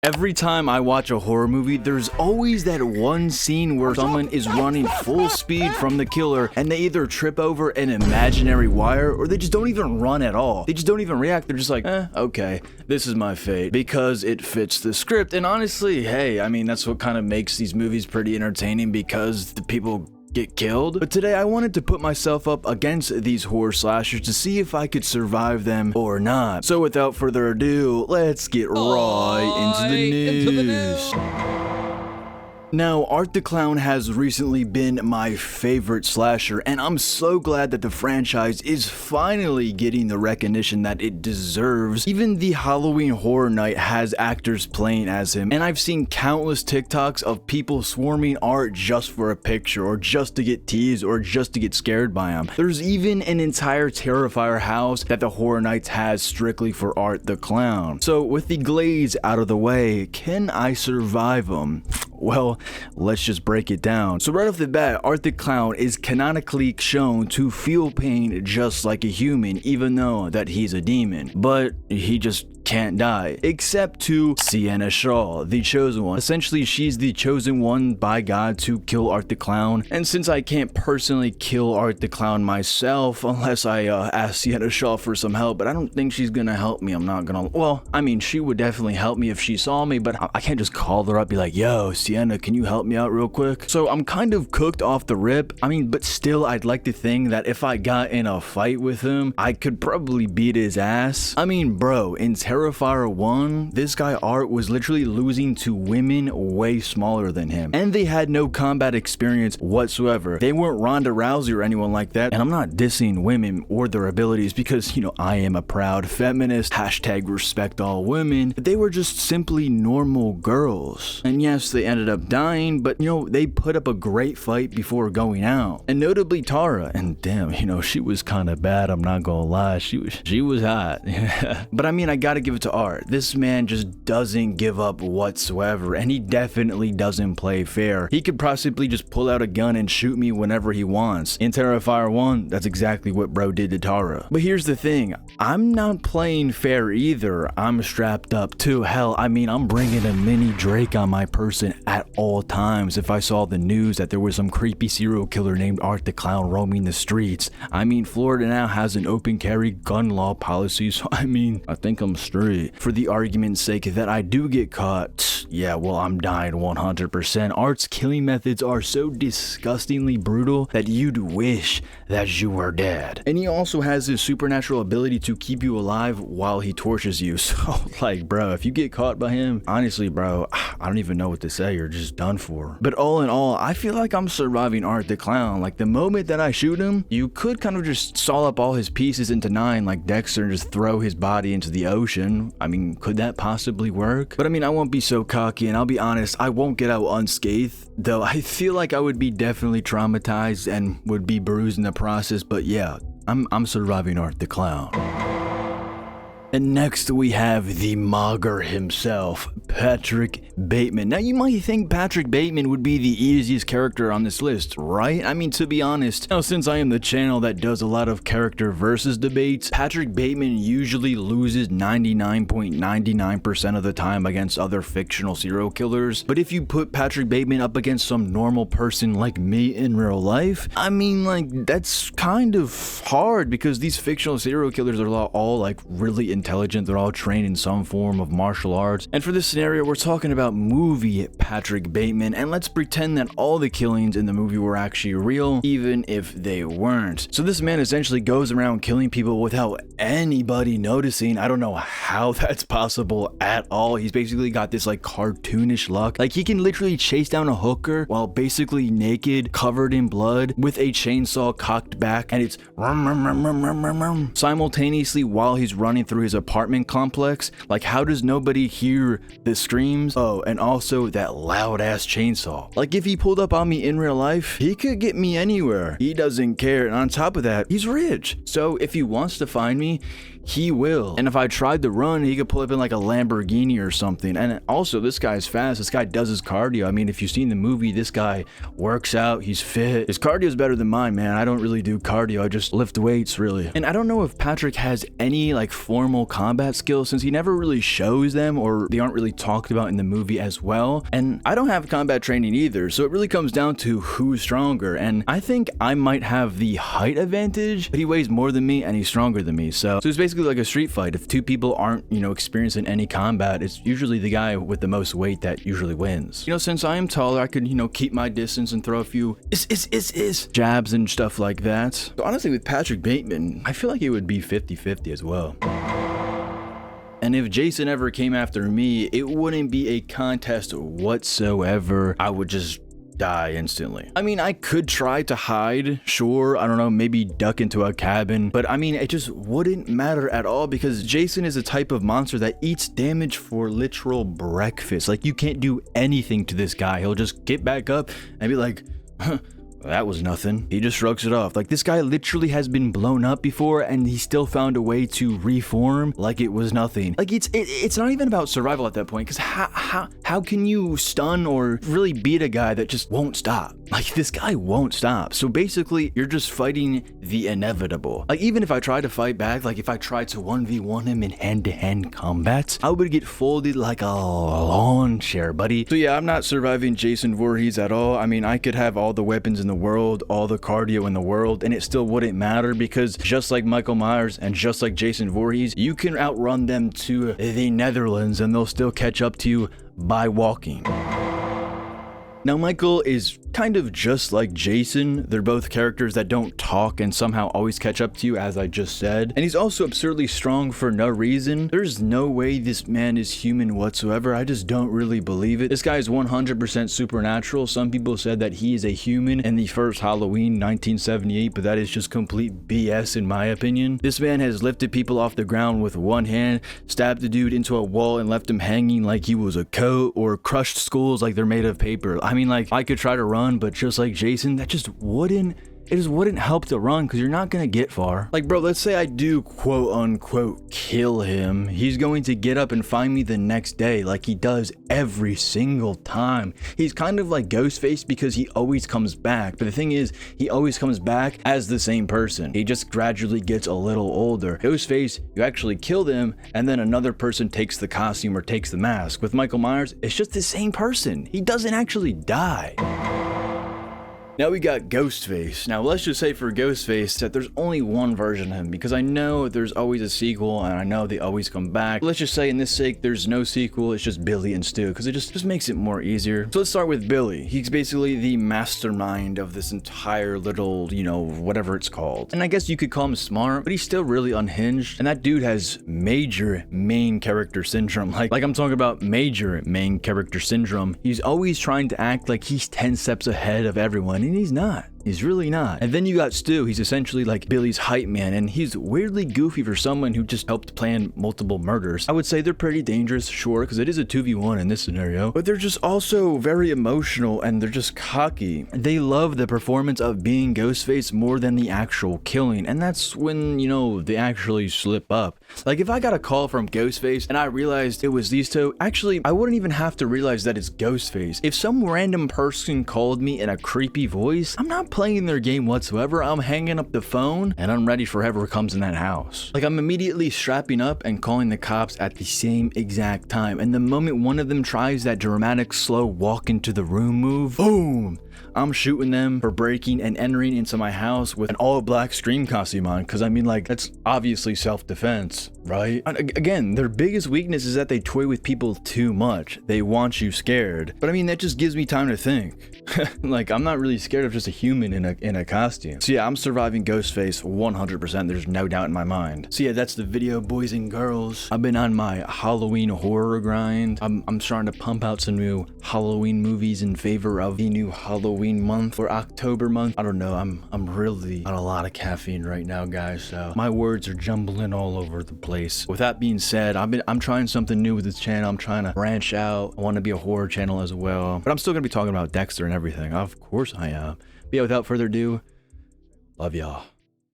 Every time I watch a horror movie, there's always that one scene where someone is running full speed from the killer and they either trip over an imaginary wire or they just don't even run at all. They just don't even react. They're just like, okay, this is my fate because it fits the script. And honestly, hey, I mean, that's what kind of makes these movies pretty entertaining because the people get killed. But today I wanted to put myself up against these horror slashers to see if I could survive them or not. So without further ado, let's get right into the news. Now, Art the Clown has recently been my favorite slasher, and I'm so glad that the franchise is finally getting the recognition that it deserves. Even the Halloween Horror Night has actors playing as him, and I've seen countless TikToks of people swarming Art just for a picture, or just to get teased, or just to get scared by him. There's even an entire Terrifier house that the Horror Nights has strictly for Art the Clown. So with the glaze out of the way, can I survive him? Well, let's just break it down. So right off the bat, Art the Clown is canonically shown to feel pain just like a human, even though that he's a demon. But he just can't die, except to Sienna Shaw, the chosen one. Essentially, she's the chosen one by God to kill Art the Clown, and since I can't personally kill Art the Clown myself, unless I ask Sienna Shaw for some help, but I don't think she's gonna help me. I'm not gonna, well, I mean, she would definitely help me if she saw me, but I can't just call her up, be like, yo, Sienna, can you help me out real quick? So I'm kind of cooked off the rip. I mean, but still, I'd like to think that if I got in a fight with him, I could probably beat his ass. I mean, bro, in Terrifier 1, this guy Art was literally losing to women way smaller than him, and they had no combat experience whatsoever. They weren't Ronda Rousey or anyone like that, and I'm not dissing women or their abilities because, you know, I am a proud feminist, hashtag respect all women. They were just simply normal girls, and yes, they ended up dying, but you know, they put up a great fight before going out. And notably Tara, and damn, you know, she was kind of bad, I'm not gonna lie, she was hot. But I mean, I gotta give it to Art. This man just doesn't give up whatsoever, and he definitely doesn't play fair. He could possibly just pull out a gun and shoot me whenever he wants. In Terrifier 1, that's exactly what bro did to Tara. But here's the thing, I'm not playing fair either. I'm strapped up too. Hell, I mean, I'm bringing a mini Drake on my person at all times. If I saw the news that there was some creepy serial killer named Art the Clown roaming the streets, I mean, Florida now has an open carry gun law policy, so I mean, I think I'm straight. For the argument's sake that I do get caught, yeah, well, I'm dying 100%. Art's killing methods are so disgustingly brutal that you'd wish that you were dead. And he also has this supernatural ability to keep you alive while he tortures you. So, like, bro, if you get caught by him, honestly, bro, I don't even know what to say. You're just done for. But all in all, I feel like I'm surviving Art the Clown. Like, the moment that I shoot him, you could kind of just saw up all his pieces into 9 like Dexter and just throw his body into the ocean. I mean, could that possibly work? But I mean, I won't be so cocky, and I'll be honest, I won't get out unscathed, though I feel like I would be definitely traumatized and would be bruised in the process. But yeah, I'm surviving Art the Clown. And next we have the Mogger himself, Patrick Bateman. Now you might think Patrick Bateman would be the easiest character on this list, right? I mean, to be honest, now since I am the channel that does a lot of character versus debates, Patrick Bateman usually loses 99.99% of the time against other fictional serial killers. But if you put Patrick Bateman up against some normal person like me in real life, I mean, like, that's kind of hard because these fictional serial killers are all like really intelligent. They're all trained in some form of martial arts. And for this scenario, we're talking about movie Patrick Bateman, and let's pretend that all the killings in the movie were actually real, even if they weren't. So this man essentially goes around killing people without anybody noticing. I don't know how that's possible at all. He's basically got this like cartoonish luck. Like, he can literally chase down a hooker while basically naked, covered in blood, with a chainsaw cocked back, and it's simultaneously while he's running through his apartment complex. Like, how does nobody hear the screams? Oh, and also that loud ass chainsaw. Like, if he pulled up on me in real life, he could get me anywhere. He doesn't care, and on top of that, he's rich. So if he wants to find me, he will. And if I tried to run, he could pull up in like a Lamborghini or something. And also, this guy's fast. This guy does his cardio. I mean, if you've seen the movie, this guy works out. He's fit. His cardio is better than mine, man. I don't really do cardio. I just lift weights, really. And I don't know if Patrick has any like formal combat skills, since he never really shows them, or they aren't really talked about in the movie as well. And I don't have combat training either, so it really comes down to who's stronger. And I think I might have the height advantage, but he weighs more than me and he's stronger than me. So it's basically like a street fight. If two people aren't, experiencing any combat, it's usually the guy with the most weight that usually wins. Since I am taller, I could, keep my distance and throw a few jabs and stuff like that. So honestly, with Patrick Bateman, I feel like it would be 50-50 as well. And if Jason ever came after me, it wouldn't be a contest whatsoever. I would just die instantly. I mean, I could try to hide, sure, I don't know, maybe duck into a cabin, but I mean, it just wouldn't matter at all, because Jason is a type of monster that eats damage for literal breakfast. Like, you can't do anything to this guy. He'll just get back up and be like, that was nothing. He just shrugs it off. Like, this guy literally has been blown up before and he still found a way to reform like it was nothing. Like, it's not even about survival at that point, because how can you stun or really beat a guy that just won't stop? Like, this guy won't stop. So basically, you're just fighting the inevitable. Like, even if I try to fight back, like if I tried to 1v1 him in hand-to-hand combat, I would get folded like a lawn chair, buddy. So yeah, I'm not surviving Jason Voorhees at all. I mean, I could have all the weapons in the world, all the cardio in the world, and it still wouldn't matter, because just like Michael Myers and just like Jason Voorhees, you can outrun them to the Netherlands and they'll still catch up to you by walking. Now, Michael is kind of just like Jason. They're both characters that don't talk and somehow always catch up to you, as I just said. And he's also absurdly strong for no reason. There's no way this man is human whatsoever. I just don't really believe it. This guy is 100% supernatural. Some people said that he is a human in the first Halloween, 1978, but that is just complete BS in my opinion. This man has lifted people off the ground with one hand, stabbed a dude into a wall and left him hanging like he was a coat, or crushed skulls like they're made of paper. I mean, like, I could try to run, but just like Jason, that just wouldn't help to run, because you're not gonna get far. Like, bro, let's say I do quote unquote kill him. He's going to get up and find me the next day, like he does every single time. He's kind of like Ghostface, because he always comes back. But the thing is, he always comes back as the same person. He just gradually gets a little older. Ghostface, you actually kill them, and then another person takes the costume or takes the mask. With Michael Myers, it's just the same person. He doesn't actually die. Now we got Ghostface. Now let's just say for Ghostface that there's only one version of him, because I know there's always a sequel and I know they always come back. Let's just say in this sake there's no sequel, it's just Billy and Stu, because it just makes it more easier. So let's start with Billy. He's basically the mastermind of this entire little, whatever it's called. And I guess you could call him smart, but he's still really unhinged. And that dude has major main character syndrome. Like I'm talking about major main character syndrome. He's always trying to act like he's 10 steps ahead of everyone. And he's not. He's really not. And then you got Stu. He's essentially like Billy's hype man, and he's weirdly goofy for someone who just helped plan multiple murders. I would say they're pretty dangerous, sure, because it is a 2v1 in this scenario, but they're just also very emotional and they're just cocky. They love the performance of being Ghostface more than the actual killing, and that's when, they actually slip up. Like, if I got a call from Ghostface and I realized it was these two, actually, I wouldn't even have to realize that it's Ghostface. If some random person called me in a creepy voice, I'm not playing their game whatsoever. I'm hanging up the phone and I'm ready for whoever comes in that house. Like, I'm immediately strapping up and calling the cops at the same exact time. And the moment one of them tries that dramatic slow walk into the room move, boom, I'm shooting them for breaking and entering into my house with an all-black Scream costume on, because I mean, like, that's obviously self-defense, right? And again, their biggest weakness is that they toy with people too much. They want you scared. But I mean, that just gives me time to think. Like, I'm not really scared of just a human in a costume. So yeah, I'm surviving Ghostface 100%. There's no doubt in my mind. So yeah, that's the video, boys and girls. I've been on my Halloween horror grind. I'm starting to pump out some new Halloween movies in favor of the new Halloween month or October month. I don't know. I'm really on a lot of caffeine right now, guys. So my words are jumbling all over the place. With that being said, I'm trying something new with this channel. I'm trying to branch out. I want to be a horror channel as well, but I'm still gonna be talking about Dexter and everything. Of course I am. But yeah, without further ado, love y'all.